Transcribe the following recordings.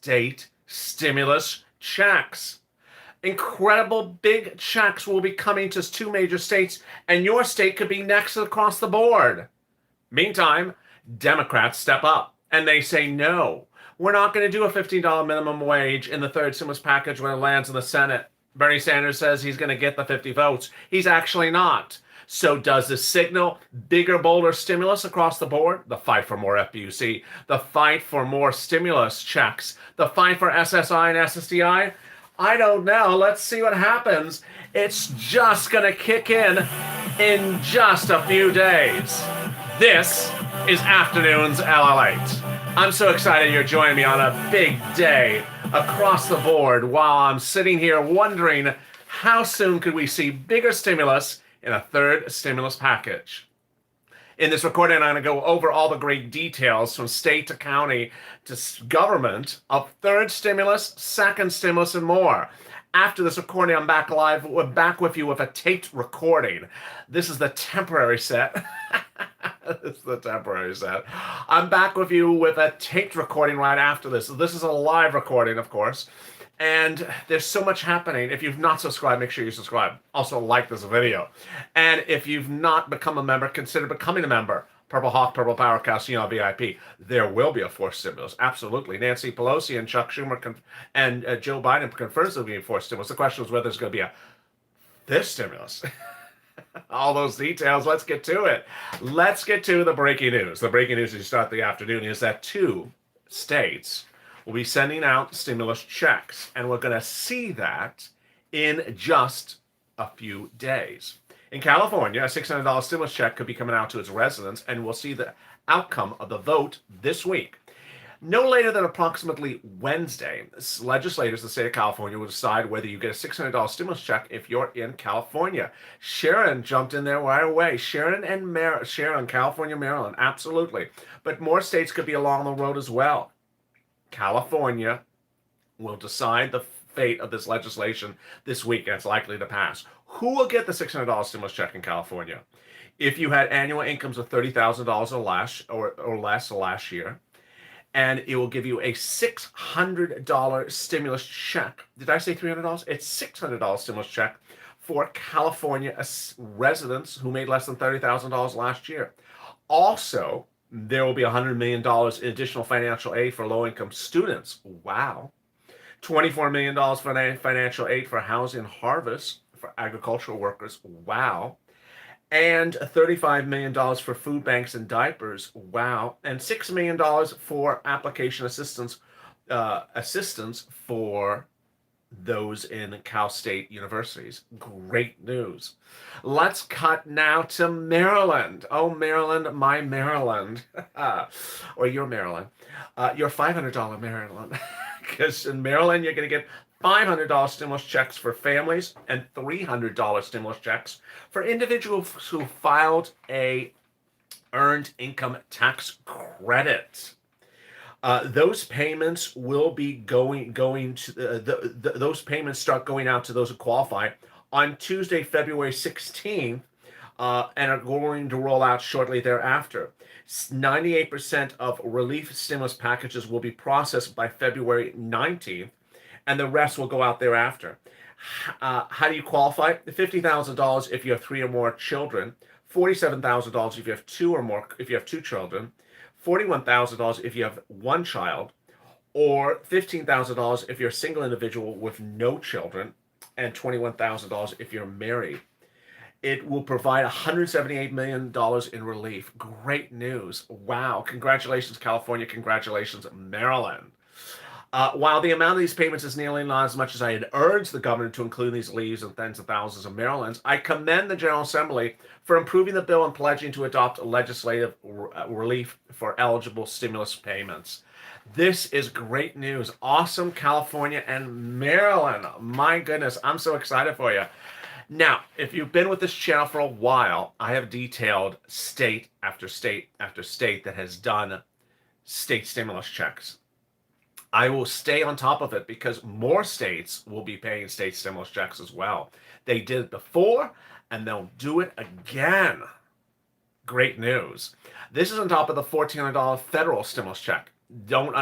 state stimulus checks. Incredible big checks will be coming to 2 major states, and your state could be next across the board. Meantime, Democrats step up and they say, no, we're not going to do a $15 minimum wage in the third stimulus package when it lands in the Senate. Bernie Sanders says he's going to get the 50 votes. He's actually not. So does this signal bigger, bolder stimulus across the board? The fight for more FBUC, the fight for more stimulus checks, the fight for SSI and SSDI? I don't know. Let's see what happens. It's just going to kick in just a few days. This is Afternoons LALATE. I'm so excited you're joining me on a big day across the board while I'm sitting here wondering how soon could we see bigger stimulus in a third stimulus package. In this recording, I'm going to go over all the great details from state to county to government of third stimulus, second stimulus, and more. After this recording, I'm back live. We're back with you with a taped recording. This is the temporary set. This is the temporary set. I'm back with you with a taped recording right after this. This is a live recording, of course. And there's so much happening. If you've not subscribed, make sure you subscribe. Also, like this video. And if you've not become a member, consider becoming a member. Purple Hawk, Purple Power, Calcium VIP. There will be a fourth stimulus. Absolutely. Nancy Pelosi and Chuck Schumer and Joe Biden confirms there'll be a fourth stimulus. The question is whether there's going to be a fifth stimulus. All those details. Let's get to it. Let's get to the breaking news. The breaking news as you start the afternoon is that 2 states will be sending out stimulus checks, and we're going to see that in just a few days. In California, a $600 stimulus check could be coming out to its residents, and we'll see the outcome of the vote this week. No later than approximately Wednesday, legislators in the state of California will decide whether you get a $600 stimulus check if you're in California. Sharon jumped in there right away. Sharon, California, Maryland, absolutely. But more states could be along the road as well. California will decide the fate of this legislation this week, and it's likely to pass. Who will get the $600 stimulus check in California? If you had annual incomes of $30,000 or less last year, and it will give you a $600 stimulus check. Did I say $300? It's $600 stimulus check for California residents who made less than $30,000 last year. Also, there will be $100 million in additional financial aid for low-income students. Wow. $24 million for financial aid for housing harvest for agricultural workers. Wow. And $35 million for food banks and diapers. Wow. And $6 million for application assistance for those in Cal State universities. Great news. Let's cut now to Maryland. Oh, Maryland, my Maryland. Or your Maryland. Your $500 Maryland. Because in Maryland, you're going to get $500 stimulus checks for families and $300 stimulus checks for individuals who filed a earned income tax credit. Those payments will be going to those payments start going out to those who qualify on Tuesday, February 16th, and are going to roll out shortly thereafter. 98% of relief stimulus packages will be processed by February 19th, and the rest will go out thereafter. How do you qualify? $50,000 if you have 3 or more children, $47,000 if you have 2 or more, if you have 2 children, $41,000 if you have 1 child, or $15,000 if you're a single individual with no children, and $21,000 if you're married. It will provide $178 million in relief. Great news. Wow. Congratulations, California. Congratulations, Maryland. While the amount of these payments is nearly not as much as I had urged the governor to include these leaves and tens of thousands of Marylanders, I commend the General Assembly for improving the bill and pledging to adopt legislative relief for eligible stimulus payments. This is great news. Awesome, California and Maryland. My goodness, I'm so excited for you. Now, if you've been with this channel for a while, I have detailed state after state after state that has done state stimulus checks. I will stay on top of it because more states will be paying state stimulus checks as well. They did it before, and they'll do it again. Great news. This is on top of the $1,400 federal stimulus check. Don't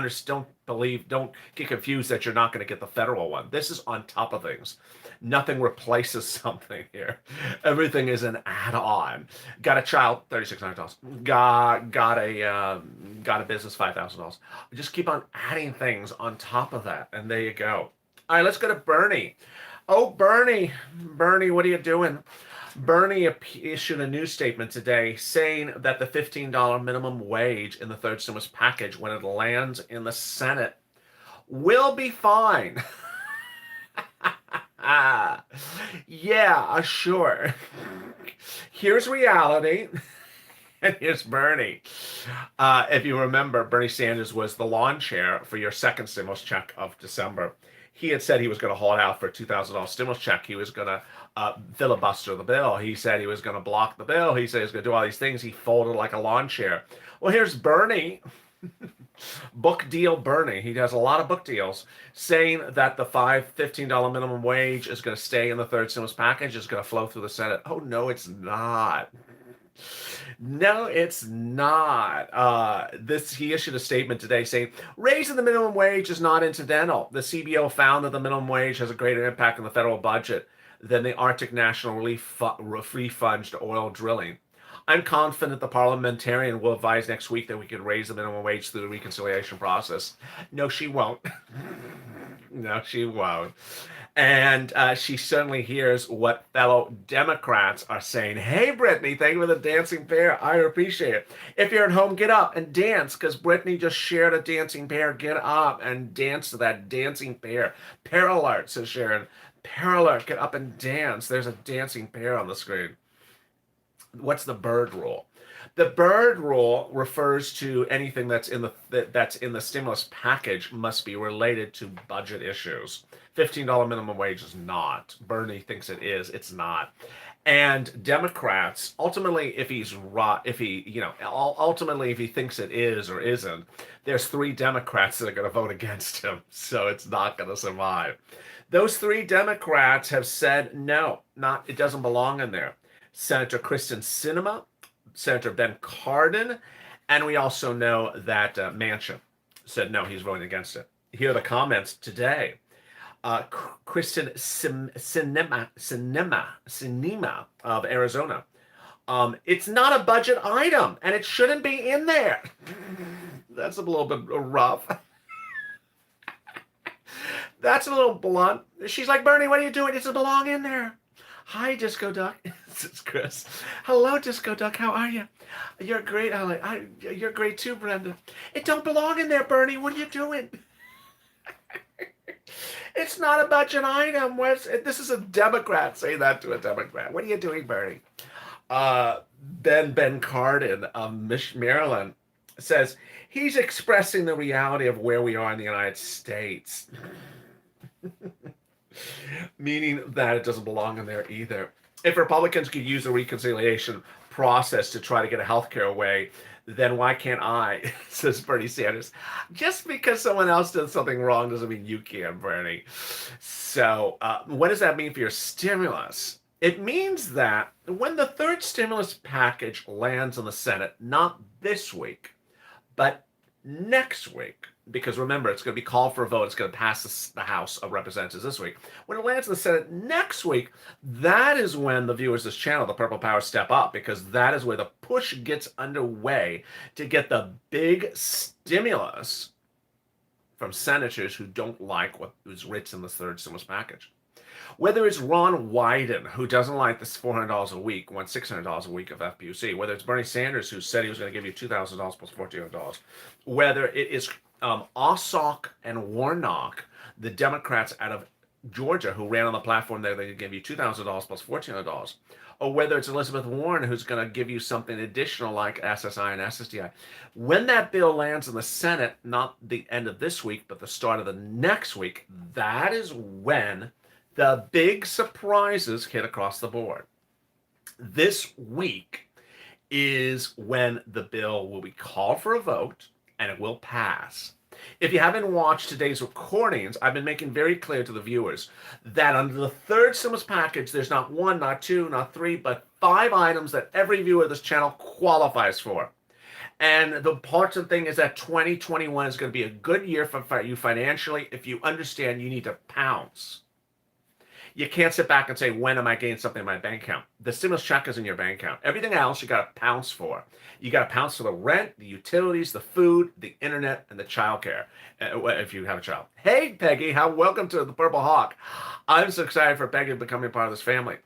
get confused that you're not going to get the federal one. This is on top of things. Nothing replaces something here. Everything is an add-on. Got a child, $3,600. Got a business, $5,000. Just keep on adding things on top of that, and there you go. All right, let's go to Bernie. Oh, Bernie, what are you doing? Bernie issued a news statement today saying that the $15 minimum wage in the third stimulus package, when it lands in the Senate, will be fine. Yeah, sure. Here's reality. And here's Bernie. If you remember, Bernie Sanders was the lawn chair for your second stimulus check of December. He had said he was going to hold out for a $2,000 stimulus check. He was going to filibuster the bill. He said he was going to block the bill. He said he was going to do all these things. He folded like a lawn chair. Well, here's Bernie, book deal Bernie. He has a lot of book deals saying that the $15 minimum wage is going to stay in the third stimulus package, is going to flow through the Senate. Oh, no, it's not. No, it's not. He issued a statement today saying raising the minimum wage is not incidental. The CBO found that the minimum wage has a greater impact on the federal budget than the Arctic National Relief Fund to oil drilling. I'm confident the parliamentarian will advise next week that we could raise the minimum wage through the reconciliation process. No, she won't. No, she won't. And she certainly hears what fellow Democrats are saying. Hey, Brittany, thank you for the dancing bear. I appreciate it. If you're at home, get up and dance, because Brittany just shared a dancing bear. Get up and dance to that dancing bear. Pear alert, says Sharon. Pear alert, get up and dance. There's a dancing bear on the screen. What's the bird rule? The bird rule refers to anything that's in the stimulus package must be related to budget issues. $15 minimum wage is not. Bernie thinks it is. It's not. And Democrats, ultimately, if he thinks it is or isn't, there's 3 Democrats that are going to vote against him, so it's not going to survive. Those 3 Democrats have said no, it doesn't belong in there. Senator Kristen Sinema, Senator Ben Cardin, and we also know that Manchin said no, he's voting against it. Here are the comments today. Kristen Sinema of Arizona. It's not a budget item, and it shouldn't be in there. That's a little bit rough. That's a little blunt. She's like, Bernie, what are you doing? It doesn't belong in there. Hi, Disco Duck. This is Chris. Hello, Disco Duck. How are you? You're great, Holly. You're great too, Brenda. It don't belong in there, Bernie. What are you doing? It's not a budget item. This is a Democrat. Say that to a Democrat. What are you doing, Bernie? Ben Cardin of Maryland says he's expressing the reality of where we are in the United States. Meaning that it doesn't belong in there either. If Republicans could use the reconciliation process to try to get a health care away, then why can't I, says Bernie Sanders. Just because someone else did something wrong doesn't mean you can, Bernie. So what does that mean for your stimulus? It means that when the third stimulus package lands in the Senate, not this week, but next week, because remember, it's going to be called for a vote. It's going to pass the House of Representatives this week. When it lands in the Senate next week, that is when the viewers of this channel, the Purple Power, step up, because that is where the push gets underway to get the big stimulus from senators who don't like what was written in the third stimulus package. Whether it's Ron Wyden, who doesn't like this $400 a week, wants $600 a week of FPUC, whether it's Bernie Sanders, who said he was going to give you $2,000 plus $1,400, whether it is Ossoff and Warnock, the Democrats out of Georgia who ran on the platform there, they give you $2,000 plus $1,400, or whether it's Elizabeth Warren who's going to give you something additional like SSI and SSDI. When that bill lands in the Senate, not the end of this week, but the start of the next week, that is when the big surprises hit across the board. This week is when the bill will be called for a vote and it will pass. If you haven't watched today's recordings, I've been making very clear to the viewers that under the third stimulus package, there's not 1, not 2, not 3, but 5 items that every viewer of this channel qualifies for. And the important thing is that 2021 is going to be a good year for you financially if you understand you need to pounce. You can't sit back and say, when am I getting something in my bank account? The stimulus check is in your bank account. Everything else you got to pounce for. You got to pounce for the rent, the utilities, the food, the internet, and the childcare if you have a child. Hey, Peggy, welcome to the Purple Hawk. I'm so excited for Peggy becoming part of this family.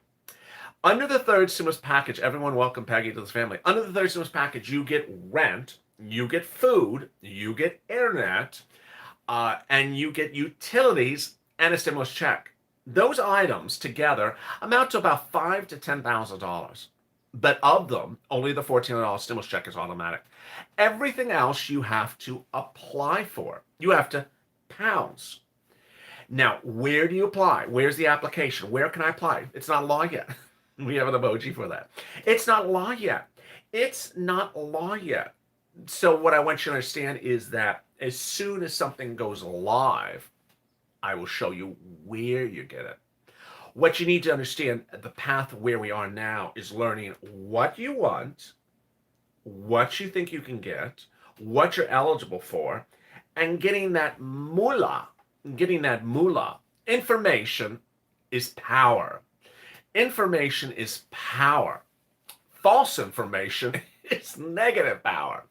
Under the third stimulus package, everyone welcome Peggy to this family. Under the third stimulus package, you get rent, you get food, you get internet, and you get utilities and a stimulus check. Those items together amount to about $5,000 to $10,000. But of them, only the $1,400 stimulus check is automatic. Everything else you have to apply for. You have to pounce. Now, where do you apply? Where's the application? Where can I apply? It's not law yet. We have an emoji for that. It's not law yet. It's not law yet. So what I want you to understand is that as soon as something goes live, I will show you where you get it. What you need to understand, the path where we are now is learning what you want, what you think you can get, what you're eligible for, and getting that moolah. Information is power. Information is power. False information is negative power.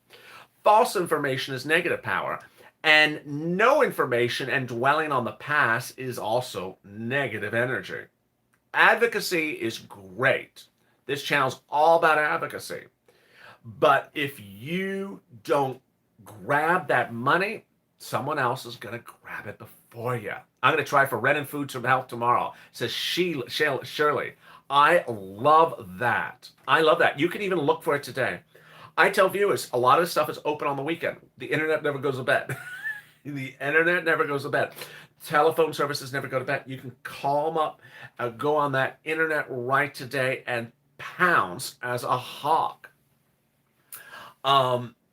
False information is negative power. And no information and dwelling on the past is also negative energy. Advocacy is great. This channel's all about advocacy. But if you don't grab that money, someone else is going to grab it before you. I'm going to try for rent and food to help tomorrow, says Shirley. I love that. I love that. You can even look for it today. I tell viewers, a lot of this stuff is open on the weekend. The internet never goes to bed. The internet never goes to bed. Telephone services never go to bed. You can call them up, go on that internet right today and pounce as a hawk.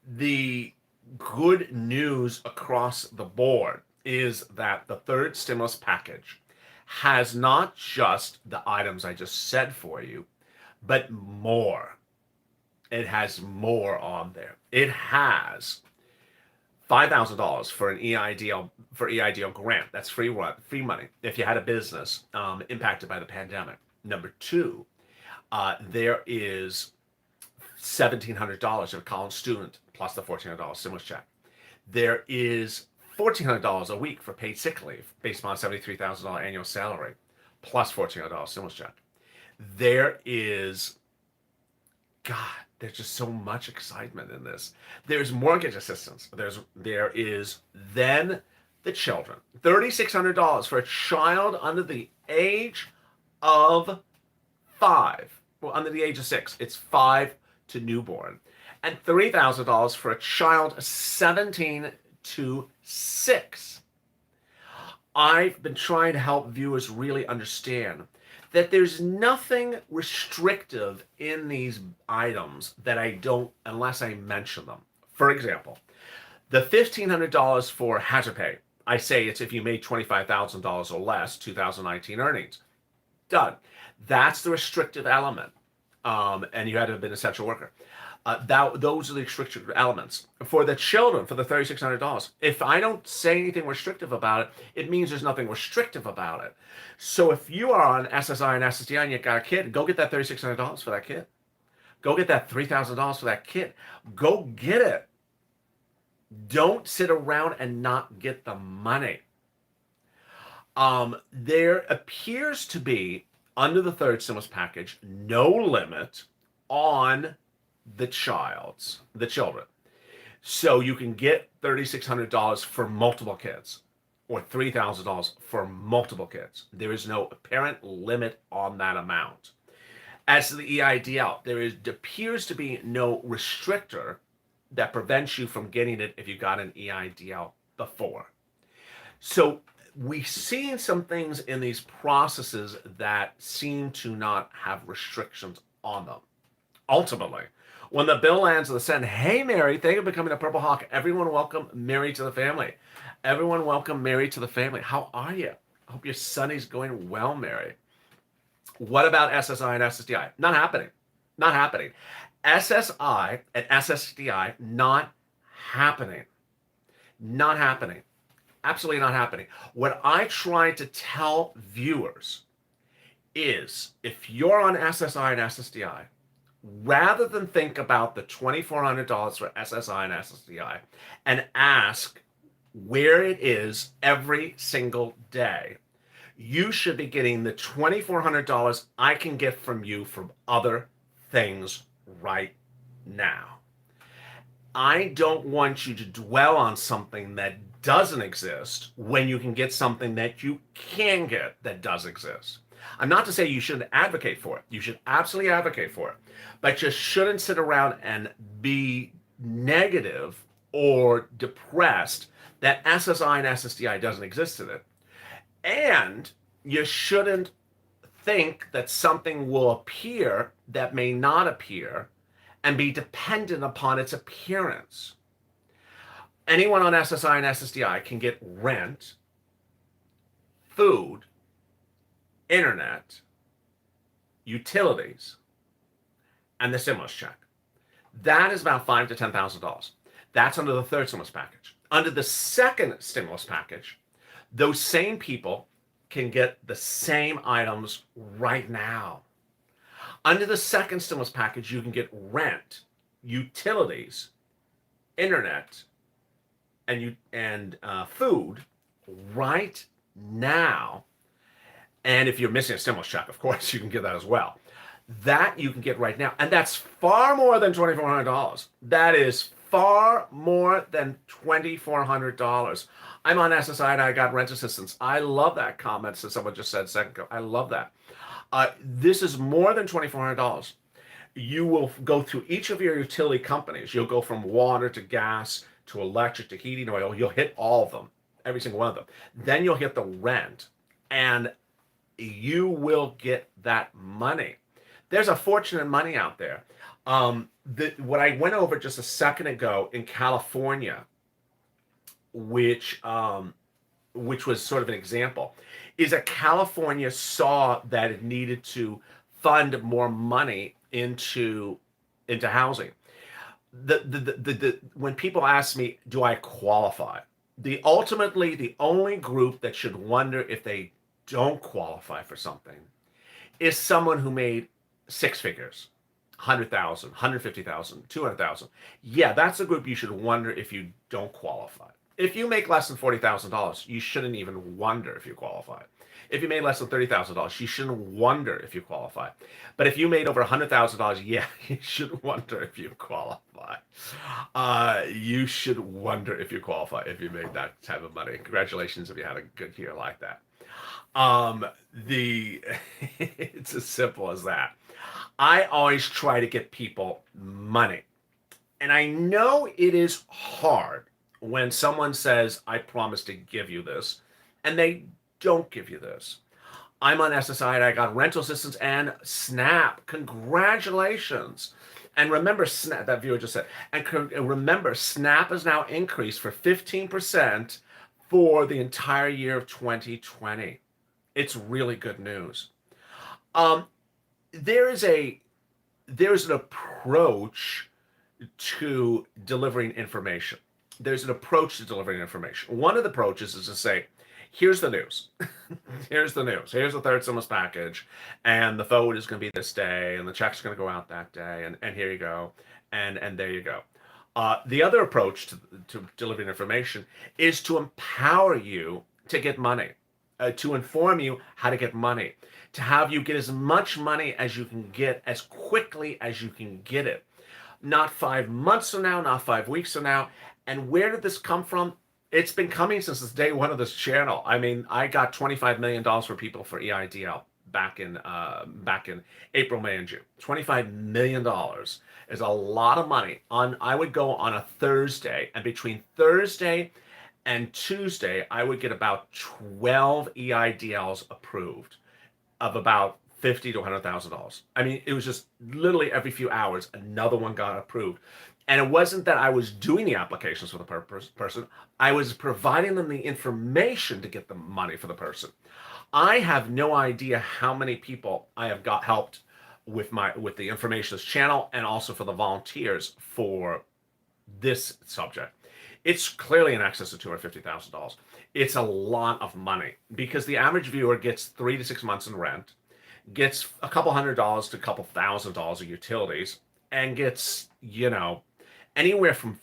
The good news across the board is that the third stimulus package has not just the items I just said for you, but more. It has more on there. It has $5,000 for an EIDL grant. That's free money if you had a business impacted by the pandemic. Number two, there is $1,700 of a college student plus the $1,400 stimulus check. There is $1,400 a week for paid sick leave based on $73,000 annual salary plus $1,400 stimulus check. There is, God, there's just so much excitement in this. There's mortgage assistance. There is then the children. $3,600 for a child under the age of 5. Well, under the age of 6. It's 5 to newborn. And $3,000 for a child 17 to 6. I've been trying to help viewers really understand that there's nothing restrictive in these items that I don't, unless I mention them. For example, the $1,500 for hazard pay, I say it's if you made $25,000 or less, 2019 earnings. Done. That's the restrictive element. And you had to have been an essential worker. Those are the restrictive elements. For the children, for the $3,600, if I don't say anything restrictive about it, it means there's nothing restrictive about it. So if you are on SSI and SSDI and you got a kid, go get that $3,600 for that kid. Go get that $3,000 for that kid. Go get it. Don't sit around and not get the money. There appears to be, under the third stimulus package, no limit on the children. So you can get $3,600 for multiple kids or $3,000 for multiple kids. There is no apparent limit on that amount. As to the EIDL, there appears to be no restrictor that prevents you from getting it if you got an EIDL before. So we've seen some things in these processes that seem to not have restrictions on them. Ultimately, when the bill lands in the Senate, hey, Mary, thank you for becoming a Purple Hawk. Everyone welcome Mary to the family. Everyone welcome Mary to the family. How are you? I hope your Sunday's going well, Mary. What about SSI and SSDI? Not happening. Not happening. SSI and SSDI not happening. Not happening. Absolutely not happening. What I try to tell viewers is if you're on SSI and SSDI, rather than think about the $2,400 for SSI and SSDI and ask where it is every single day, you should be getting the $2,400 I can get from you from other things right now. I don't want you to dwell on something that doesn't exist when you can get something that you can get that does exist. I'm not to say you shouldn't advocate for it. You should absolutely advocate for it. But you shouldn't sit around and be negative or depressed that SSI and SSDI doesn't exist in it. And you shouldn't think that something will appear that may not appear and be dependent upon its appearance. Anyone on SSI and SSDI can get rent, food, internet, utilities, and the stimulus check. That is about $5,000 to $10,000. That's under the third stimulus package. Under the second stimulus package, those same people can get the same items right now. Under the second stimulus package, you can get rent, utilities, internet, and food right now. And if you're missing a stimulus check, of course, you can get that as well. That you can get right now. And that's far more than $2,400. That is far more than $2,400. I'm on SSI and I got rent assistance. I love that comment that someone just said a second ago. I love that. This is more than $2,400. You will go through each of your utility companies. You'll go from water to gas to electric to heating oil. You'll hit all of them, every single one of them. Then you'll hit the rent, and you will get that money. There's a fortune in money out there. What I went over just a second ago in California, which was sort of an example, is that California saw that it needed to fund more money into housing. When people ask me, do I qualify? Ultimately, the only group that should wonder if they don't qualify for something is someone who made six figures, 100,000, 150,000, 200,000. Yeah, that's a group you should wonder if you don't qualify. If you make less than $40,000, you shouldn't even wonder if you qualify. If you made less than $30,000, you shouldn't wonder if you qualify. But if you made over $100,000, yeah, you should wonder if you qualify. You should wonder if you qualify if you made that type of money. Congratulations if you had a good year like that. It's as simple as that. I always try to get people money. And I know it is hard when someone says, I promise to give you this, and they don't give you this. I'm on SSI and I got rental assistance and SNAP. Congratulations. And remember, SNAP, that viewer just said, and remember, SNAP is now increased for 15% for the entire year of 2020. It's really good news. There's an approach to delivering information. There's an approach to delivering information. One of the approaches is to say, here's the news. Here's the news. Here's the third stimulus package, and the vote is going to be this day, and the check's going to go out that day, and here you go, and there you go. The other approach to delivering information is to empower you to get money, to inform you how to get money, to have you get as much money as you can get as quickly as you can get it. Not 5 months from now, not 5 weeks from now. And where did this come from? It's been coming since day one of this channel. I mean, I got $25 million for people for EIDL back in April, May, and June. $25 million is a lot of money. I would go on a Thursday, and between Thursday and Tuesday, I would get about 12 EIDLs approved of about $50,000 to $100,000. I mean, it was just literally every few hours, another one got approved. And it wasn't that I was doing the applications for the person. I was providing them the information to get the money for the person. I have no idea how many people I have helped with the informationist channel and also for the volunteers for this subject. It's clearly in excess of $250,000. It's a lot of money because the average viewer gets 3 to 6 months in rent, gets a couple $100 to a couple $1,000 of utilities, and gets, anywhere from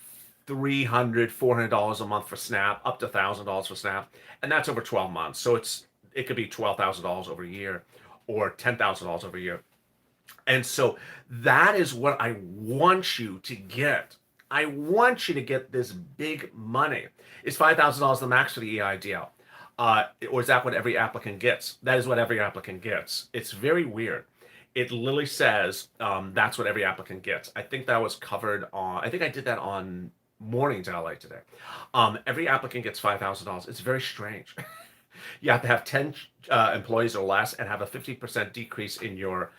$300, $400 a month for Snap up to $1,000 for Snap, and that's over 12 months. So it could be $12,000 over a year or $10,000 over a year. And so that is what I want you to get. I want you to get this big money. Is $5,000 the max for the EIDL? Or is that what every applicant gets? That is what every applicant gets. It's very weird. It literally says that's what every applicant gets. I think that was covered on, I think I did that on Mornings LATE today. Every applicant gets $5,000. It's very strange. You have to have 10 employees or less and have a 50% decrease in your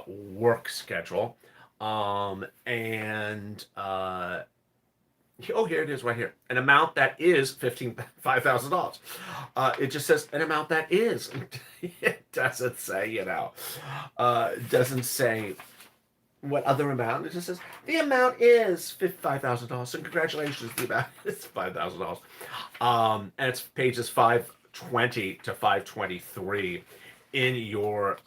work schedule. Here it is right here. An amount that is $5,000. It just says an amount that is. It doesn't say, it doesn't say what other amount. It just says the amount is $5,000. So congratulations, the amount is $5,000. And it's pages 520 to 523 in your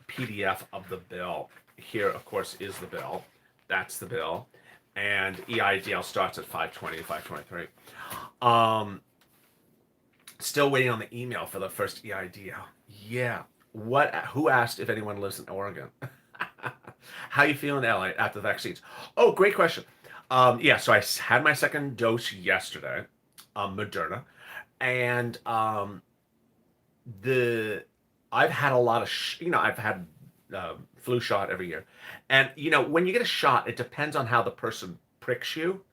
PDF of the bill. Here, of course, is the bill. That's the bill. And EIDL starts at 520 to 523. Still waiting on the email for the first EIDL. Yeah. Who asked if anyone lives in Oregon? How you feeling, LA, after the vaccines? Oh, great question. So I had my second dose yesterday, Moderna, and I've had a lot of I've had flu shot every year, and when you get a shot, it depends on how the person pricks you.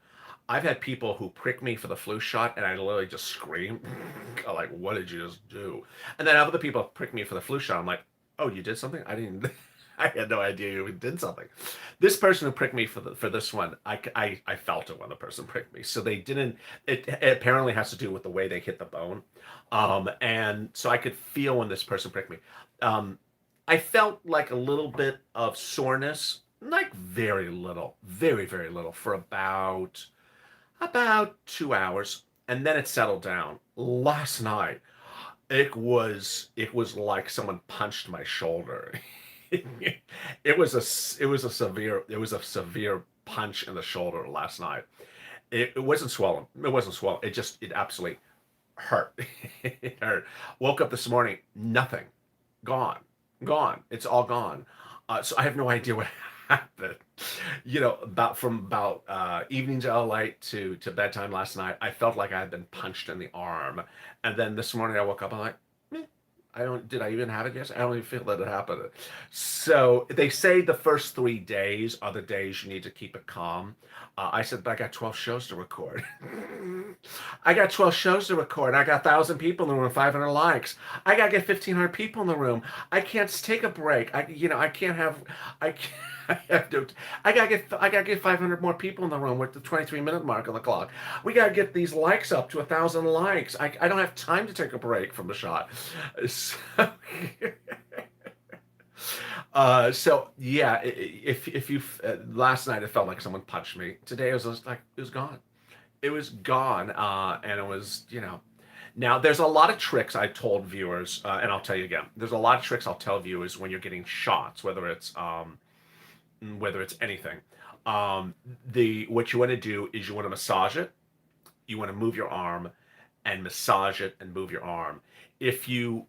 I've had people who prick me for the flu shot, and I literally just scream, like, "What did you just do?" And then other people prick me for the flu shot. I'm like, "Oh, you did something? I didn't. I had no idea you did something." This person who pricked me for this one, I felt it when the person pricked me. So they didn't. It apparently has to do with the way they hit the bone, and so I could feel when this person pricked me. I felt like a little bit of soreness, like very little, very, very little, for about 2 hours, and then it settled down. Last night, it was like someone punched my shoulder. It was a severe punch in the shoulder last night. It wasn't swollen. It wasn't swollen. It absolutely hurt. It hurt. Woke up this morning, nothing, gone. It's all gone. So I have no idea what happened. About evenings all light to bedtime last night, I felt like I had been punched in the arm, and then this morning I woke up. I'm like, did I even have it yesterday? I don't even feel that it happened. So they say the first 3 days are the days you need to keep it calm. I said, but I got 12 shows to record. I got 12 shows to record. I got 1,000 people in the room, 500 likes. I got to get 1,500 people in the room. I can't take a break. I gotta get 500 more people in the room with the 23-minute mark on the clock. We gotta get these likes up to 1,000 likes. I don't have time to take a break from the shot. So yeah, if you last night it felt like someone punched me. Today it was just like it was gone. It was gone, and it was Now there's a lot of tricks I told viewers, and I'll tell you again. There's a lot of tricks I'll tell viewers when you're getting shots, whether it's anything. What you want to do is you want to massage it. You want to move your arm and massage it and move your arm. If you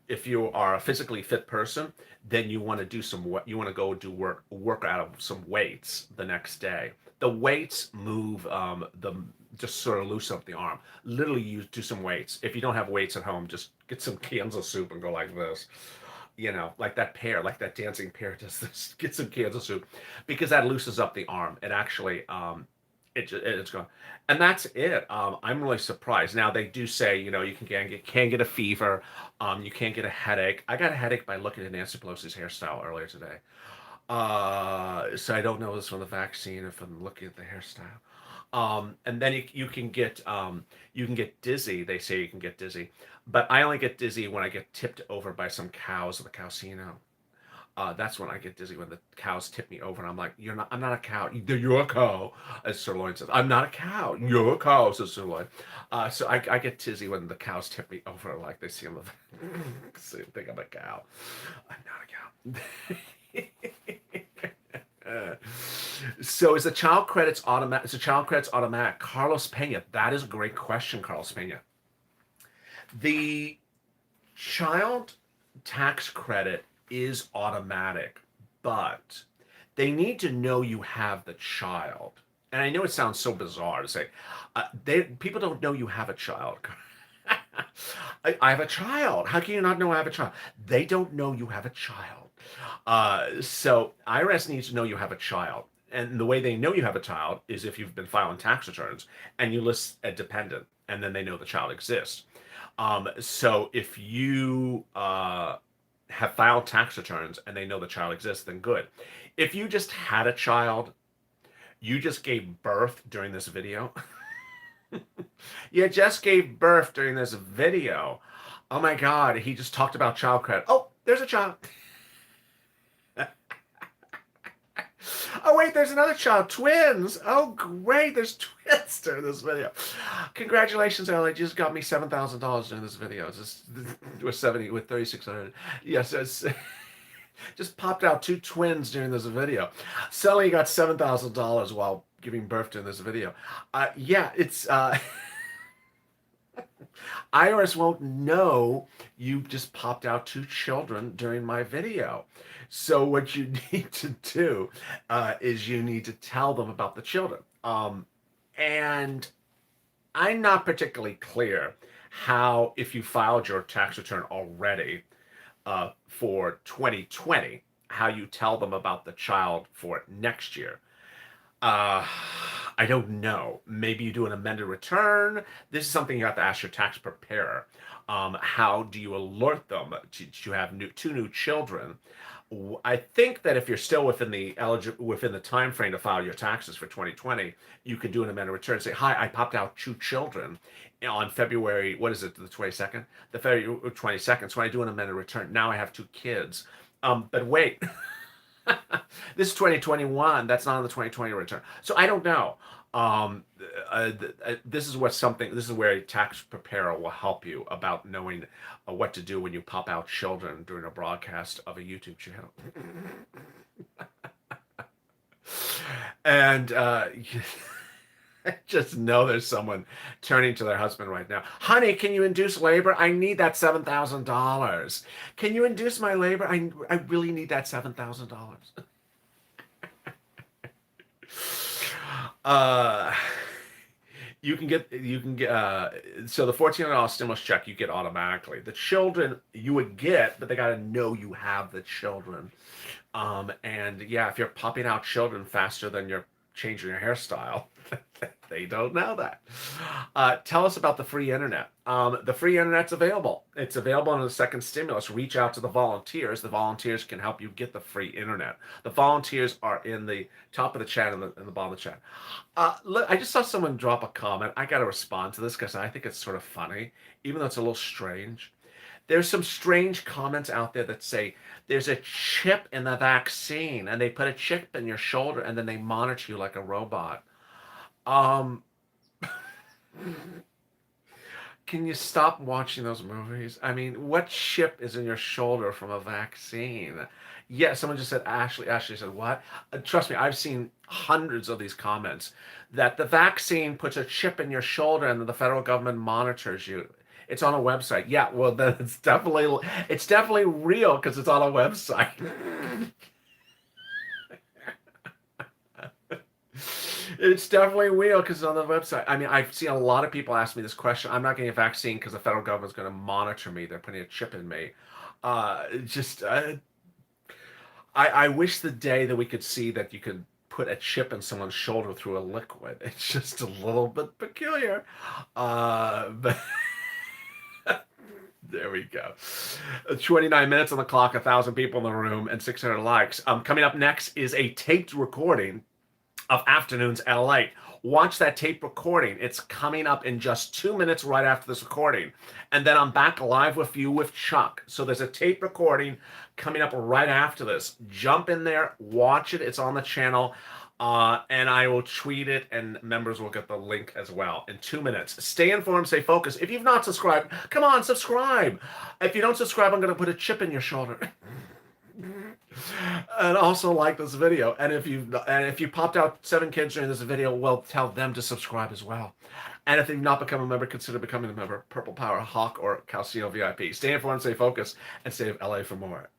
are a physically fit person, then you want to do you want to go do work out of some weights the next day. The weights move just sort of loosen up the arm. Literally, you do some weights. If you don't have weights at home, just get some cans of soup and go like this. Like that dancing pear does this. Get some cans of soup, because that loosens up the arm. It actually, it's gone, and that's it. I'm really surprised. Now they do say, you can get a fever, you can't get a headache. I got a headache by looking at Nancy Pelosi's hairstyle earlier today. So I don't know if it's from the vaccine or from looking at the hairstyle. And then you can get dizzy. They say you can get dizzy, but I only get dizzy when I get tipped over by some cows at the casino. That's when I get dizzy, when the cows tip me over, and I'm like, "You're not. I'm not a cow. You're a cow," as Sirloin says. "I'm not a cow. You're a cow," says Sirloin. So I get dizzy when the cows tip me over, like they see them, so they think I'm a cow. I'm not a cow. So is the child credits automatic? Is the child credits automatic? Carlos Pena. That is a great question, Carlos Pena. The child tax credit is automatic, but they need to know you have the child. And I know it sounds so bizarre to say, people don't know you have a child. I have a child. How can you not know I have a child? They don't know you have a child. So IRS needs to know you have a child. And the way they know you have a child is if you've been filing tax returns and you list a dependent, and then they know the child exists. So if you have filed tax returns and they know the child exists, then good. If you just had a child, you just gave birth during this video. You just gave birth during this video. Oh my God, he just talked about child credit. Oh, there's a child. Oh wait, there's another child. Twins. Oh great, there's twins during this video. Congratulations, Ella. You just got me $7,000 during this video. It's just with 3,600. Yes, it's just popped out two twins during this video. Suddenly you got $7,000 while giving birth during this video. Yeah, it's IRS won't know you just popped out two children during my video. So what you need to do is you need to tell them about the children. And I'm not particularly clear how, if you filed your tax return already for 2020, how you tell them about the child for next year. I don't know. Maybe you do an amended return. This is something you have to ask your tax preparer. How do you alert them to have two new children? I think that if you're still within the time frame to file your taxes for 2020, you can do an amended return. Say, "Hi, I popped out two children on February. What is it? The 22nd? The February 22nd. So when I do an amended return, now I have two kids. But wait." This is 2021. That's not on the 2020 return. So I don't know. This is where a tax preparer will help you about knowing what to do when you pop out children during a broadcast of a YouTube channel. And I just know there's someone turning to their husband right now. "Honey, can you induce labor? I need that $7,000. Can you induce my labor? I really need that $7,000. You can get so the $1,400 stimulus check you get automatically. The children you would get, but they got to know you have the children. And yeah, if you're popping out children faster than you're changing your hairstyle, they don't know that. Tell us about the free internet. The free internet's available. It's available in the second stimulus. Reach out to the volunteers. The volunteers can help you get the free internet. The volunteers are in the top of the chat and the bottom of the chat. Look, I just saw someone drop a comment. I got to respond to this because I think it's sort of funny, even though it's a little strange. There's some strange comments out there that say there's a chip in the vaccine, and they put a chip in your shoulder, and then they monitor you like a robot. Can you stop watching those movies? I mean, what chip is in your shoulder from a vaccine? Yeah, someone just said Ashley. Ashley said, what? Trust me, I've seen hundreds of these comments that the vaccine puts a chip in your shoulder and the federal government monitors you. It's on a website. Yeah, well, then it's definitely real because it's on a website. It's definitely real because it's on the website. I mean, I've seen a lot of people ask me this question. I'm not getting a vaccine because the federal government's going to monitor me. They're putting a chip in me. I wish the day that we could see that you could put a chip in someone's shoulder through a liquid. It's just a little bit peculiar. But there we go. 29 minutes on the clock, 1,000 people in the room, and 600 likes. Coming up next is a taped recording of Afternoons LA. Watch that tape recording. It's coming up in just 2 minutes right after this recording. And then I'm back live with you with Chuck. So there's a tape recording coming up right after this. Jump in there, watch it. It's on the channel. And I will tweet it, and members will get the link as well in 2 minutes. Stay informed, stay focused. If you've not subscribed, come on, subscribe. If you don't subscribe, I'm going to put a chip in your shoulder. And also like this video. And if you popped out 7 kids during this video, well, tell them to subscribe as well. And if you've not become a member, consider becoming a member. Purple Power, Hawk, or Calcio VIP. Stay informed, stay focused, and save LA for more.